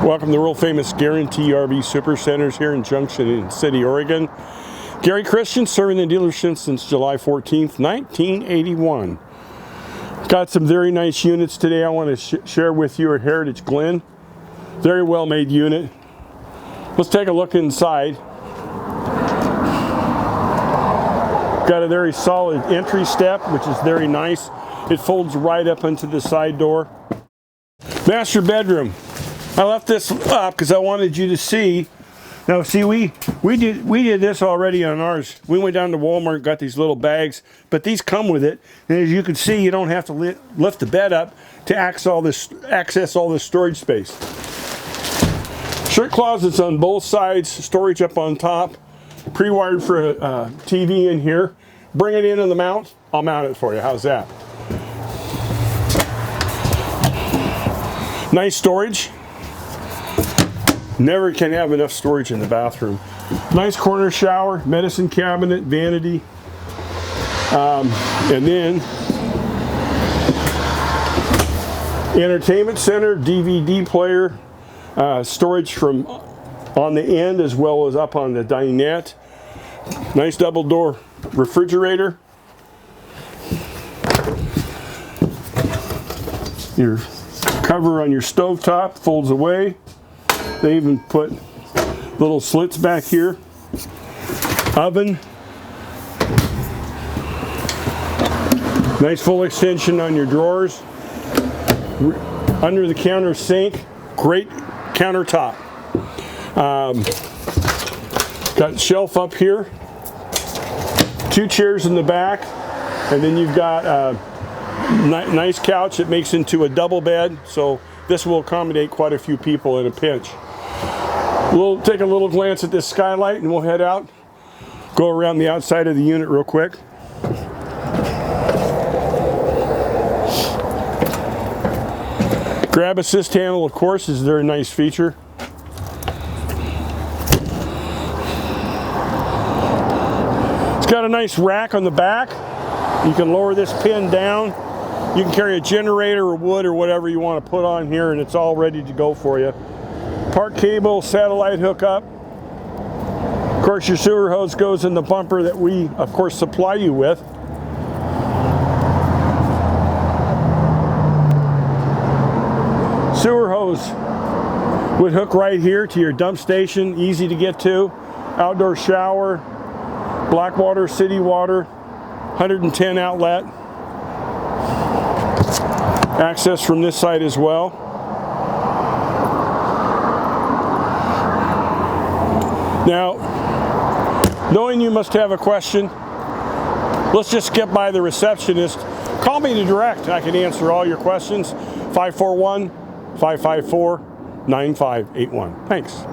Welcome to the world famous Guarantee RV Supercenters here in Junction City, Oregon. Gary Christian, serving the dealership since July 14th, 1981. Got some very nice units today I want to share with you at Heritage Glen. Very well made unit. Let's take a look inside. Got a very solid entry step, which is very nice. It folds right up into the side door. Master bedroom. I left this up because I wanted you to see. Now, see, we did this already on ours. We went down to Walmart and got these little bags, but these come with it. And as you can see, you don't have to lift the bed up to access all this storage space. Shirt closets on both sides, storage up on top, pre-wired for a TV in here. Bring it in on the mount. I'll mount it for you. How's that? Nice storage. Never can have enough storage in the bathroom. Nice corner shower, medicine cabinet, vanity, and then entertainment center, DVD player, storage from on the end as well as up on the dinette. Nice double door refrigerator. Your cover on your stovetop folds away. They even put little slits back here. Oven. Nice full extension on your drawers. Under the counter sink. Great countertop. Got shelf up here. 2 chairs in the back. And then you've got a nice couch that makes into a double bed. So this will accommodate quite a few people in a pinch. We'll take a little glance at this skylight and we'll head out. Go around the outside of the unit real quick. Grab assist handle, of course, is a very nice feature. It's got a nice rack on the back. You can lower this pin down. You can carry a generator or wood or whatever you want to put on here, and it's all ready to go for you. Park cable, satellite hookup. Of course, your sewer hose goes in the bumper that we, of course, supply you with. Sewer hose would hook right here to your dump station, easy to get to. Outdoor shower, Blackwater city water, 110 outlet. Access from this side as well. Now, knowing you must have a question, let's just skip by the receptionist. Call me direct. I can answer all your questions. 541-554-9581. Thanks.